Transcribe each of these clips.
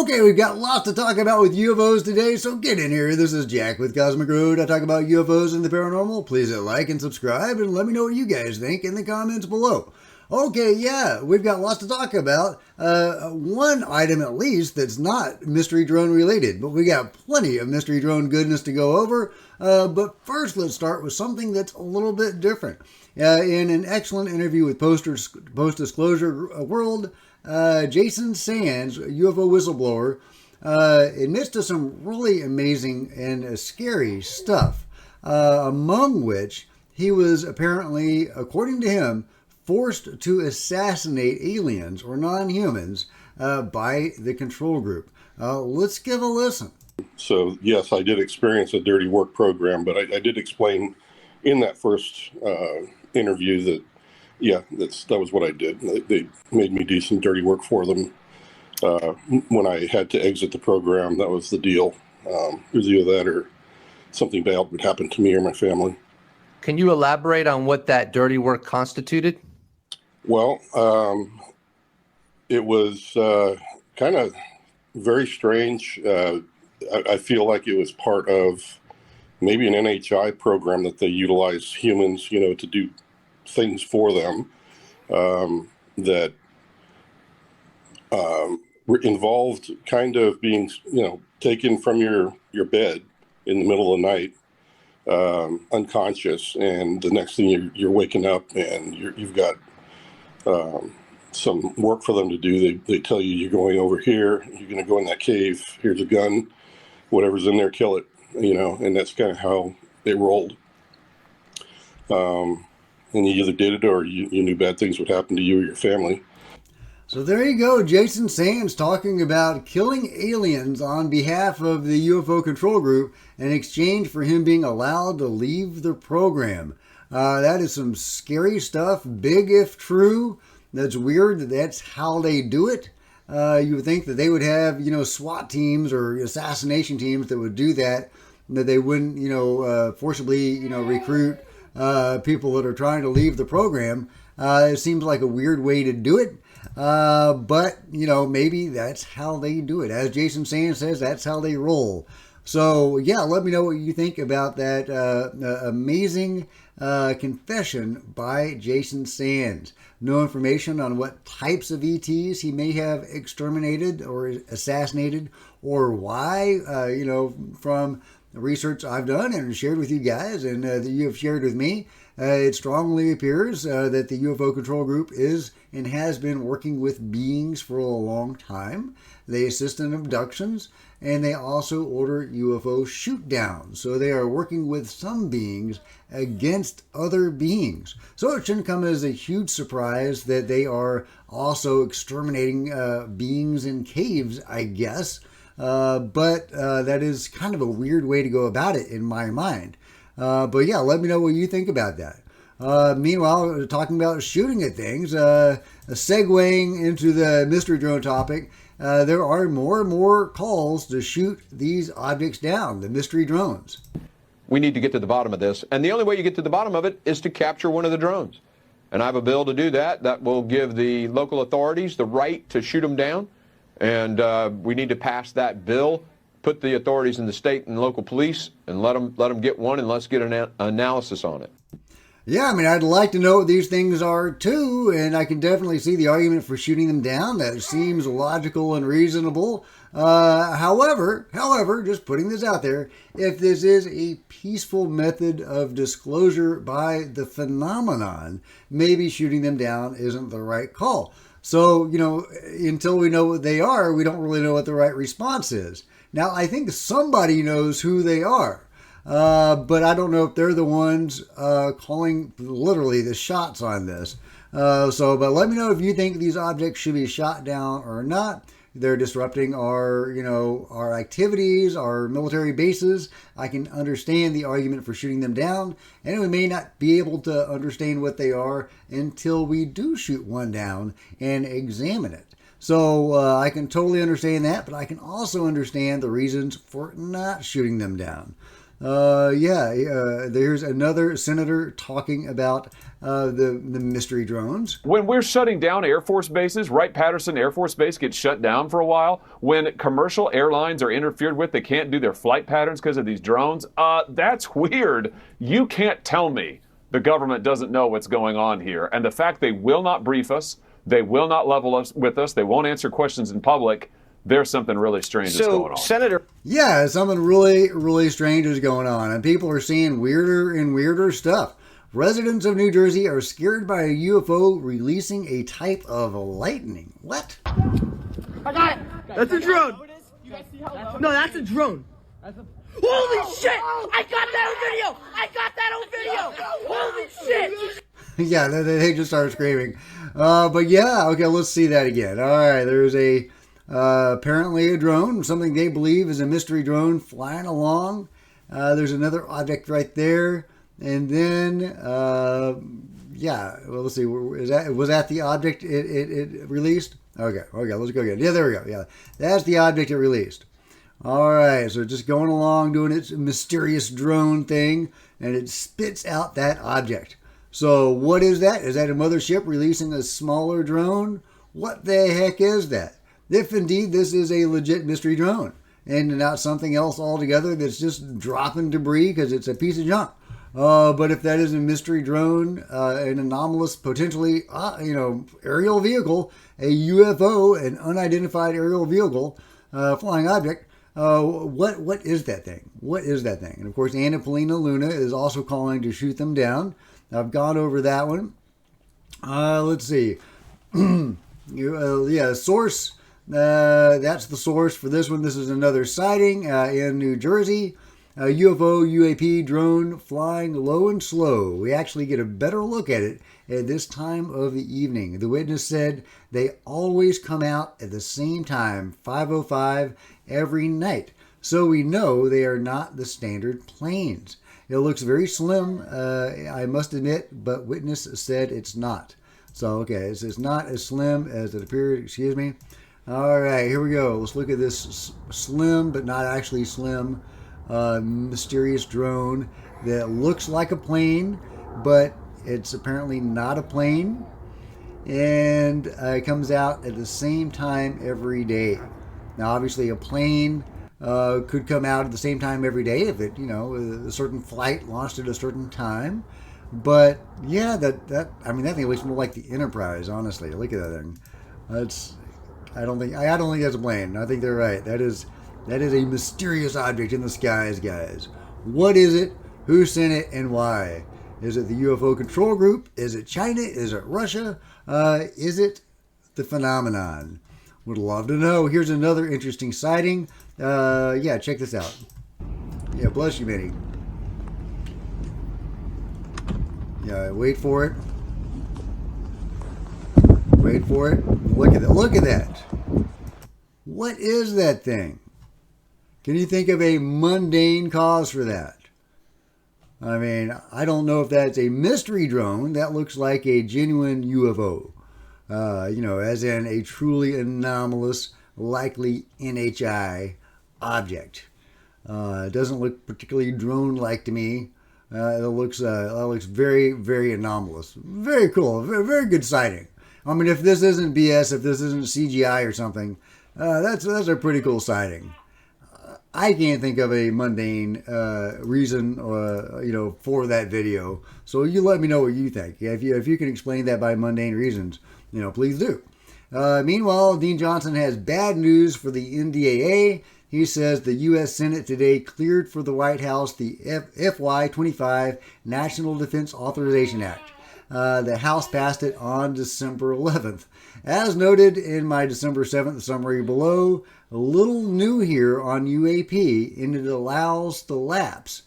Okay, we've got lots to talk about with UFOs today, so get in here. This is Jack with Cosmic Road. I talk about UFOs and the paranormal. Please hit like and subscribe, and let me know what you guys think in the comments below. Okay, yeah, we've got lots to talk about. One item at least that's not mystery drone related, but we got plenty of mystery drone goodness to go over. But first, let's start with something that's a little bit different. In an excellent interview with Post Disclosure World, Jason Sands, UFO whistleblower, admits to some really amazing and scary stuff, among which he was apparently, according to him, forced to assassinate aliens or non-humans by the control group. Let's give a listen. So, yes, I did experience a dirty work program, but I did explain in that first interview that, yeah, that was what I did. They made me do some dirty work for them. When I had to exit the program, that was the deal. It was either that or something bad would happen to me or my family. Can you elaborate on what that dirty work constituted? Well, it was kind of very strange. I feel like it was part of maybe an NHI program that they utilize humans, to do things for them that were involved kind of being, taken from your bed in the middle of the night, unconscious, and the next thing you're waking up and you've got some work for them to do. They tell you you're going over here, you're going to go in that cave, here's a gun, whatever's in there, kill it, and that's kind of how they rolled. And you either did it or you knew bad things would happen to you or your family. So there you go, Jason Sands talking about killing aliens on behalf of the UFO control group in exchange for him being allowed to leave the program. That is some scary stuff, big if true. That's weird that that's how they do it. You would think that they would have, SWAT teams or assassination teams that would do that they wouldn't, forcibly, recruit people that are trying to leave the program. It seems like a weird way to do it. But, maybe that's how they do it. As Jason Sands says, that's how they roll. So, yeah, let me know what you think about that amazing confession by Jason Sands. No information on what types of ETs he may have exterminated or assassinated or why, from the research I've done and shared with you guys and that you have shared with me. It strongly appears that the UFO control group is and has been working with beings for a long time. They assist in abductions, and they also order UFO shoot downs. So they are working with some beings against other beings. So it shouldn't come as a huge surprise that they are also exterminating beings in caves, I guess. But that is kind of a weird way to go about it in my mind. But yeah, let me know what you think about that. Meanwhile, talking about shooting at things, segueing into the mystery drone topic, there are more and more calls to shoot these objects down, the mystery drones. We need to get to the bottom of this, and the only way you get to the bottom of it is to capture one of the drones. And I have a bill to do that. That will give the local authorities the right to shoot them down, and we need to pass that bill, put the authorities in the state and local police, and let them get one, and let's get an analysis on it. Yeah, I'd like to know what these things are too, and I can definitely see the argument for shooting them down. That seems logical and reasonable. However, just putting this out there, if this is a peaceful method of disclosure by the phenomenon, maybe shooting them down isn't the right call. So, until we know what they are, we don't really know what the right response is. Now, I think somebody knows who they are. But I don't know if they're the ones calling literally the shots on this. But let me know if you think these objects should be shot down or not. They're disrupting our activities, our military bases. I can understand the argument for shooting them down, and we may not be able to understand what they are until we do shoot one down and examine it. So I can totally understand that, but I can also understand the reasons for not shooting them down. There's another senator talking about the mystery drones. When we're shutting down Air Force bases, Wright-Patterson Air Force Base gets shut down for a while. When commercial airlines are interfered with, they can't do their flight patterns because of these drones. That's weird. You can't tell me the government doesn't know what's going on here. And the fact they will not brief us, they will not level us with us, they won't answer questions in public, there's something really strange that's going on. Senator. Yeah, something really, really strange is going on, and people are seeing weirder and weirder stuff. Residents of New Jersey are scared by a UFO releasing a type of lightning. What? I got it. That's a drone. No, that's a drone. Holy shit! I got that on video. Holy shit! Yeah, they just started screaming. But yeah, okay, let's see that again. All right, there's apparently a drone, something they believe is a mystery drone flying along. There's another object right there. And then, let's see. Was that the object it released? Okay, let's go again. Yeah, there we go. Yeah, that's the object it released. All right, so just going along, doing its mysterious drone thing, and it spits out that object. So what is that? Is that a mothership releasing a smaller drone? What the heck is that? If indeed this is a legit mystery drone and not something else altogether that's just dropping debris because it's a piece of junk. But if that is a mystery drone, an anomalous, potentially, aerial vehicle, a UFO, an unidentified aerial vehicle, flying object, what is that thing? What is that thing? And of course, Anna Polina Luna is also calling to shoot them down. I've gone over that one. Let's see. Source. That's the source for this one. This is another sighting in New Jersey. A UFO UAP drone flying low and slow. We actually get a better look at it at this time of the evening. The witness said they always come out at the same time, 5:05 every night. So we know they are not the standard planes. It looks very slim, I must admit, but witness said it's not. So, okay, it's not as slim as it appeared, excuse me. All right, here we go. Let's look at this slim, but not actually slim, mysterious drone that looks like a plane, but it's apparently not a plane. And it comes out at the same time every day. Now, obviously, a plane could come out at the same time every day if it, a certain flight launched at a certain time. But yeah, that thing looks more like the Enterprise. Honestly, look at that thing. I don't think that's a plane. I think they're right. That is a mysterious object in the skies, guys. What is it? Who sent it, and why? Is it the UFO control group? Is it China? Is it Russia? Is it the phenomenon? Would love to know. Here's another interesting sighting. Check this out. Yeah, bless you, Minnie. Yeah, wait for it. Wait for it. Look at that. Look at that. What is that thing? Can you think of a mundane cause for that? I mean, I don't know if that's a mystery drone. That looks like a genuine UFO. As in a truly anomalous, likely NHI object. It doesn't look particularly drone-like to me. It looks very, very anomalous. Very cool. Very, very good sighting. I mean, if this isn't BS, if this isn't CGI or something, that's a pretty cool sighting. I can't think of a mundane reason, for that video. So you let me know what you think. If you can explain that by mundane reasons, please do. Meanwhile, Dean Johnson has bad news for the NDAA. He says the U.S. Senate today cleared for the White House the FY25 National Defense Authorization Act. The House passed it on December 11th. As noted in my December 7th summary below, a little new here on UAP, and it allows the lapse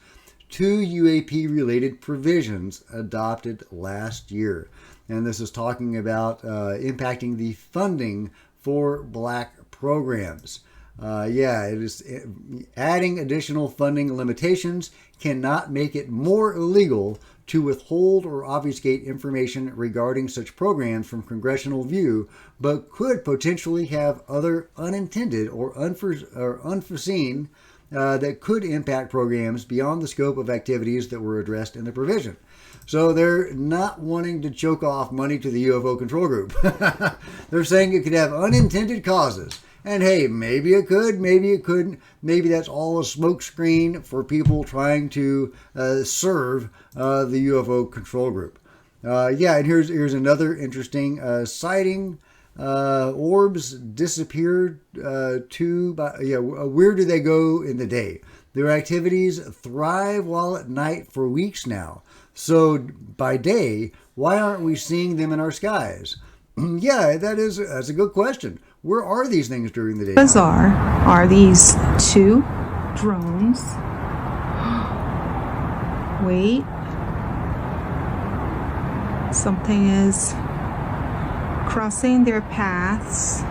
to UAP-related provisions adopted last year. And this is talking about impacting the funding for black programs. It is adding additional funding limitations cannot make it more illegal to withhold or obfuscate information regarding such programs from congressional view, but could potentially have other unintended or unforeseen that could impact programs beyond the scope of activities that were addressed in the provision. So they're not wanting to choke off money to the UFO control group. They're saying it could have unintended causes. And hey, maybe it could, maybe it couldn't. Maybe that's all a smokescreen for people trying to serve the UFO control group. Yeah, and here's another interesting sighting. Orbs disappeared where do they go in the day? Their activities thrive while at night for weeks now. So by day, why aren't we seeing them in our skies? Yeah, that's a good question. Where are these things during the day? Bizarre are these two drones. Wait. Something is crossing their paths.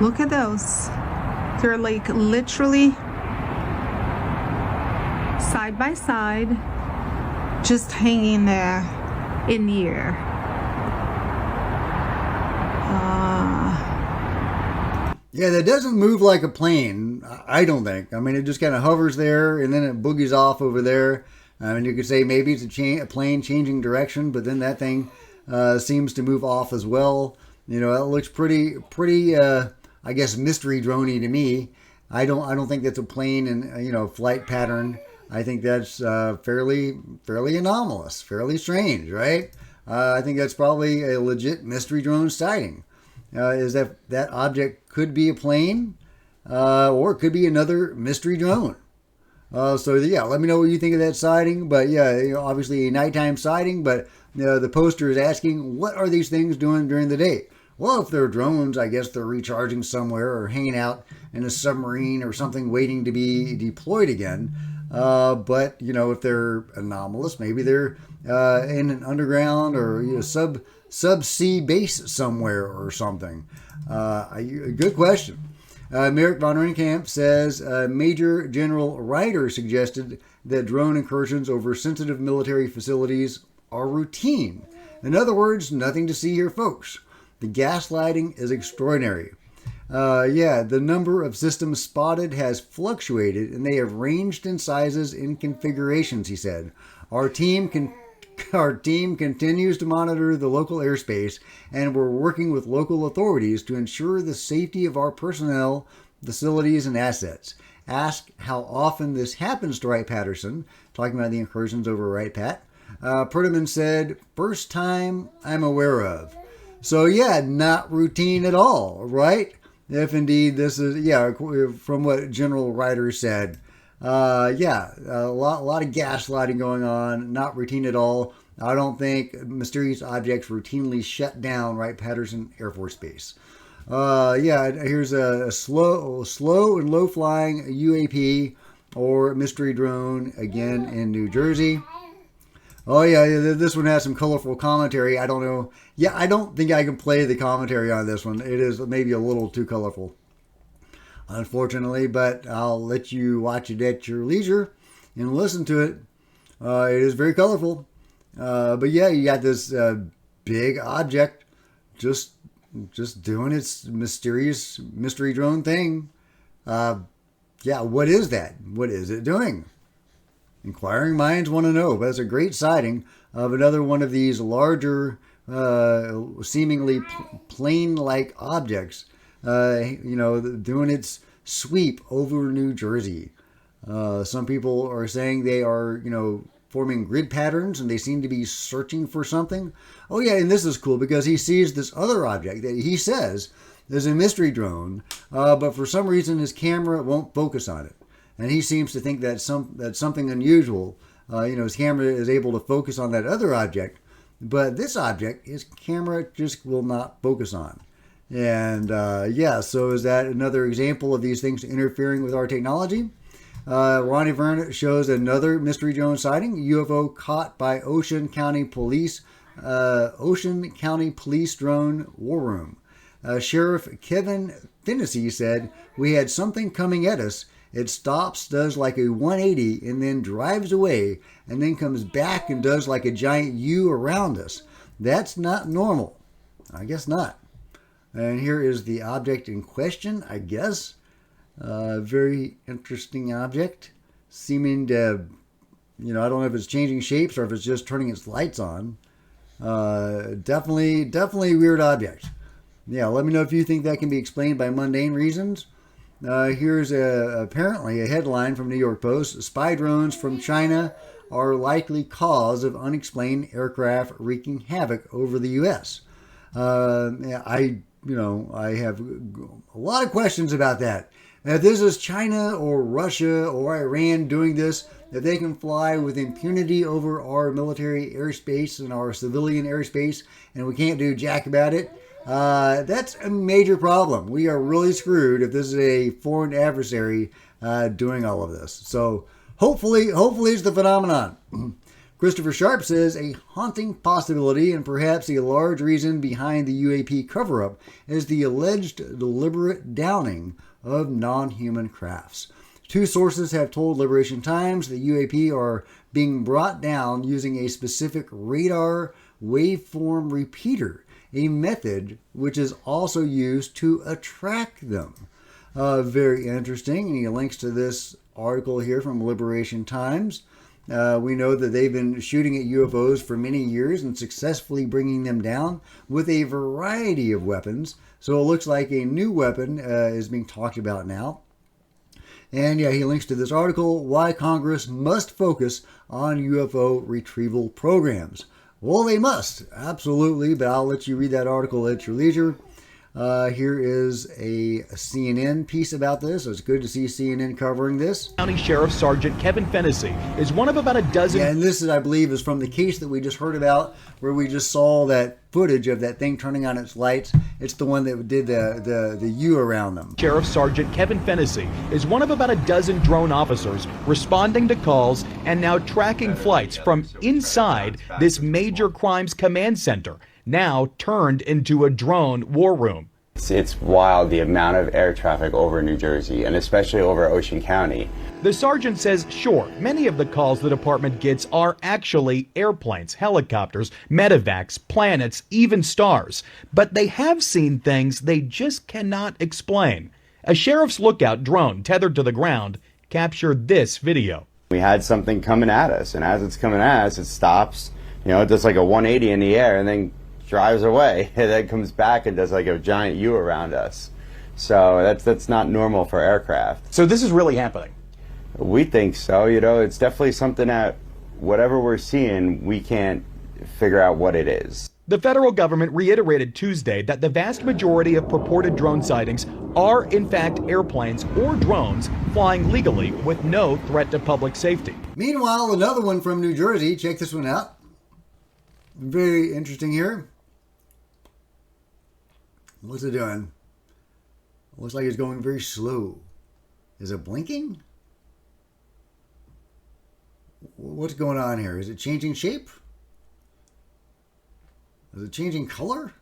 Look at those. They're like literally side by side, just hanging there in the air. Yeah, that doesn't move like a plane, I don't think. I mean, it just kind of hovers there and then it boogies off over there. I mean, you could say maybe it's a plane changing direction, but then that thing seems to move off as well. You know, it looks pretty, I guess, mystery droney to me. I don't think that's a plane and flight pattern. I think that's fairly anomalous, fairly strange, right? I think that's probably a legit mystery drone sighting. Is that object could be a plane, or it could be another mystery drone. So yeah, let me know what you think of that sighting. But yeah, obviously a nighttime sighting. But the poster is asking, what are these things doing during the day? Well, if they're drones, I guess they're recharging somewhere or hanging out in a submarine or something waiting to be deployed again. But if they're anomalous, maybe they're in an underground or subsea base somewhere or something. Good question. Merrick von Renkamp says Major General Ryder suggested that drone incursions over sensitive military facilities are routine. In other words, nothing to see here, folks. The gaslighting is extraordinary. The number of systems spotted has fluctuated, and they have ranged in sizes and configurations, he said. Our team continues to monitor the local airspace, and we're working with local authorities to ensure the safety of our personnel, facilities, and assets. Asked how often this happens to Wright-Patterson, talking about the incursions over Wright-Pat, Perdeman said, "First time I'm aware of." So yeah, not routine at all, right? If indeed this is, from what General Ryder said, a lot of gaslighting going on, not routine at all. I don't think mysterious objects routinely shut down Wright-Patterson Air Force Base. Here's a slow and low flying UAP or mystery drone again in New Jersey. Oh yeah, this one has some colorful commentary. I don't know. Yeah, I don't think I can play the commentary on this one. It is maybe a little too colorful, unfortunately, but I'll let you watch it at your leisure and listen to it. It is very colorful. But yeah, you got this big object just doing its mysterious mystery drone thing. What is that? What is it doing? Inquiring minds want to know. But it's a great sighting of another one of these larger, seemingly plane-like objects, doing its sweep over New Jersey. Some people are saying they are, forming grid patterns and they seem to be searching for something. Oh yeah, and this is cool because he sees this other object that he says is a mystery drone, but for some reason his camera won't focus on it. And he seems to think that's something unusual. His camera is able to focus on that other object, but this object, his camera just will not focus on. And so is that another example of these things interfering with our technology? Ronnie Verne shows another mystery drone sighting, UFO caught by Ocean County Police drone war room. Sheriff Kevin Finney said, "We had something coming at us. It stops, does like a 180, and then drives away, and then comes back and does like a giant U around us. That's not normal." I guess not. And here is the object in question, I guess. Very interesting object, seeming to, I don't know if it's changing shapes or if it's just turning its lights on. Definitely weird object. Yeah, let me know if you think that can be explained by mundane reasons. Here's apparently a headline from New York Post. Spy drones from China are likely cause of unexplained aircraft wreaking havoc over the U.S. I have a lot of questions about that. If this is China or Russia or Iran doing this, if they can fly with impunity over our military airspace and our civilian airspace, and we can't do jack about it, that's a major problem. We are really screwed if this is a foreign adversary doing all of this. So hopefully it's the phenomenon. Christopher Sharp says a haunting possibility and perhaps a large reason behind the UAP cover-up is the alleged deliberate downing of non-human crafts. Two sources have told Liberation Times the UAP are being brought down using a specific radar waveform repeater, a method which is also used to attract them. Very interesting, and he links to this article here from Liberation Times. We know that they've been shooting at UFOs for many years and successfully bringing them down with a variety of weapons. So it looks like a new weapon is being talked about now. And yeah, he links to this article, Why Congress Must Focus on UFO Retrieval Programs. Well, they must, absolutely, but I'll let you read that article at your leisure. Here is a CNN piece about this. It's good to see CNN covering this. County Sheriff Sergeant Kevin Fennessy is one of about a dozen. Yeah, and this is, I believe, is from the case that we just heard about, where we just saw that footage of that thing turning on its lights. It's the one that did the U around them. Sheriff Sergeant Kevin Fennessy is one of about a dozen drone officers responding to calls and now tracking flights from inside this major crimes command center, now turned into a drone war room. It's wild, the amount of air traffic over New Jersey, and especially over Ocean County. The sergeant says, sure, many of the calls the department gets are actually airplanes, helicopters, medevacs, planets, even stars. But they have seen things they just cannot explain. A sheriff's lookout drone tethered to the ground captured this video. We had something coming at us, and as it's coming at us, it stops, it does like a 180 in the air, and then drives away, and then comes back and does like a giant U around us. So that's not normal for aircraft. So this is really happening? We think so. It's definitely something that whatever we're seeing, we can't figure out what it is. The federal government reiterated Tuesday that the vast majority of purported drone sightings are in fact airplanes or drones flying legally with no threat to public safety. Meanwhile, another one from New Jersey. Check this one out. Very interesting here. What's it doing? Looks like it's going very slow. Is it blinking? What's going on here? Is it changing shape? Is it changing color?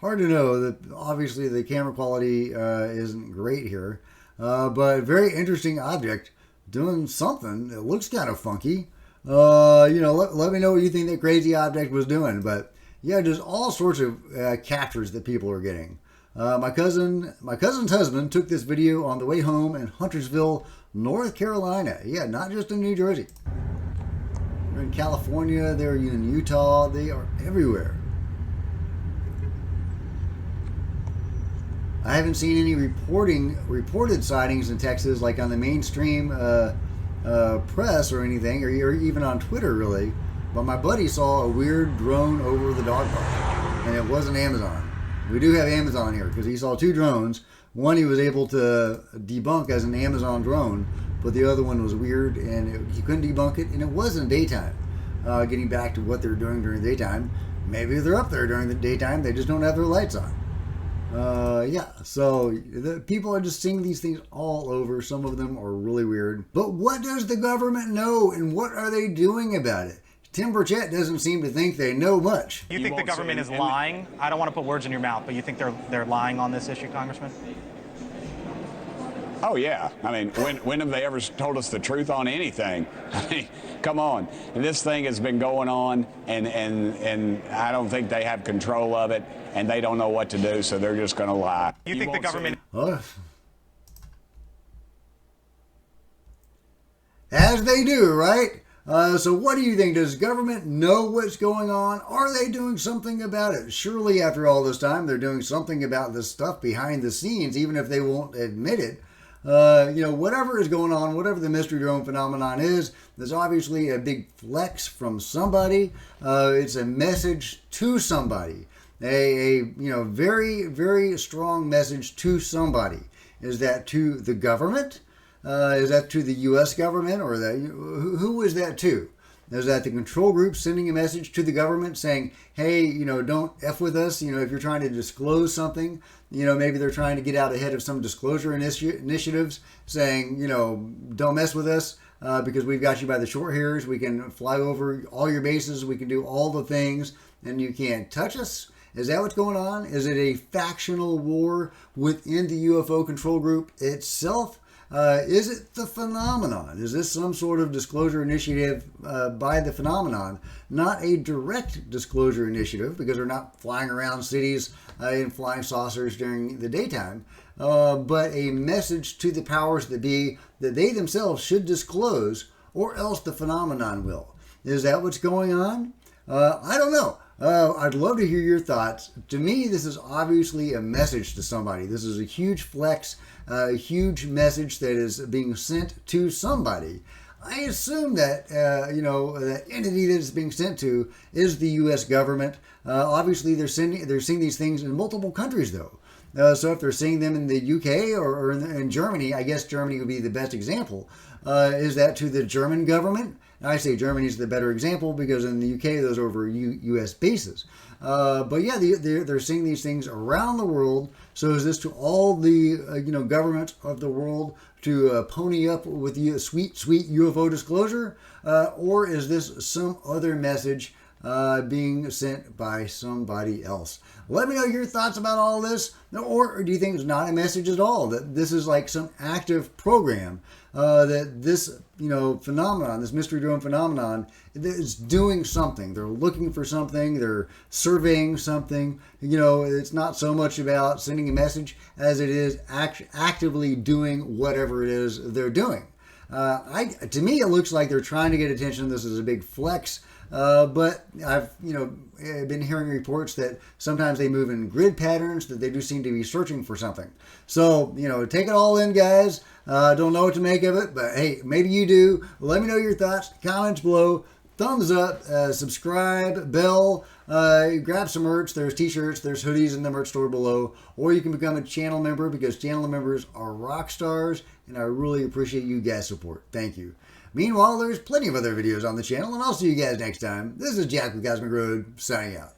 Hard to know. Obviously, the camera quality isn't great here. But very interesting object doing something. It looks kind of funky. Let me know what you think that crazy object was doing. But yeah, just all sorts of captures that people are getting. My cousin's husband took this video on the way home in Huntersville, North Carolina. Yeah, not just in New Jersey. They're in California, they're in Utah, they are everywhere. I haven't seen any reported sightings in Texas, like on the mainstream press or anything, or even on Twitter, really. But my buddy saw a weird drone over the dog park, and it wasn't Amazon. We do have Amazon here, because he saw two drones. One he was able to debunk as an Amazon drone, but the other one was weird, and he couldn't debunk it, and it wasn't daytime. Getting back to what they're doing during the daytime, maybe they're up there during the daytime, they just don't have their lights on. So the people are just seeing these things all over. Some of them are really weird. But what does the government know, and what are they doing about it? Tim Burchett doesn't seem to think they know much. You think the government is lying? I don't want to put words in your mouth, but you think they're lying on this issue, Congressman? Oh, yeah. I mean, when have they ever told us the truth on anything? I mean, come on. And this thing has been going on, and I don't think they have control of it, and they don't know what to do, so they're just going to lie. You think the government... As they do, right? So what do you think? Does government know what's going on? Are they doing something about it? Surely after all this time, they're doing something about this stuff behind the scenes, even if they won't admit it. Whatever is going on, whatever the mystery drone phenomenon is, there's obviously a big flex from somebody. It's a message to somebody. A very, very strong message to somebody. Is that to the government? Is that to the U.S. government, or who is that to? Is that the control group sending a message to the government saying, hey, don't F with us, if you're trying to disclose something, maybe they're trying to get out ahead of some disclosure initiatives saying, don't mess with us because we've got you by the short hairs. We can fly over all your bases. We can do all the things and you can't touch us. Is that what's going on? Is it a factional war within the UFO control group itself? Is it the phenomenon? Is this some sort of disclosure initiative by the phenomenon? Not a direct disclosure initiative because they're not flying around cities in flying saucers during the daytime, but a message to the powers that be that they themselves should disclose, or else the phenomenon will. Is that what's going on? I don't know. I'd love to hear your thoughts. To me, this is obviously a message to somebody. This is a huge flex, a huge message that is being sent to somebody. I assume that, the entity that it's being sent to is the U.S. government. Obviously, they're seeing these things in multiple countries, though. So if they're seeing them in the UK or in Germany, I guess Germany would be the best example. Is that to the German government? I say Germany is the better example because in the UK, those are over U.S. bases. But yeah, they're seeing these things around the world. So is this to all the governments of the world to pony up with the sweet UFO disclosure, or is this some other message being sent by somebody else? Let me know your thoughts about all this. Or do you think it's not a message at all? That this is like some active program that this phenomenon, this mystery drone phenomenon, is doing something. They're looking for something. They're surveying something. It's not so much about sending a message as it is actively doing whatever it is they're doing. To me, it looks like they're trying to get attention. This is a big flex. But I've, been hearing reports that sometimes they move in grid patterns, that they do seem to be searching for something. So, take it all in, guys. Don't know what to make of it, but hey, maybe you do. Let me know your thoughts, comments below. Thumbs up, subscribe, bell, grab some merch. There's t-shirts, there's hoodies in the merch store below. Or you can become a channel member because channel members are rock stars, and I really appreciate you guys' support. Thank you. Meanwhile, there's plenty of other videos on the channel, and I'll see you guys next time. This is Jack with Cosmic Road, signing out.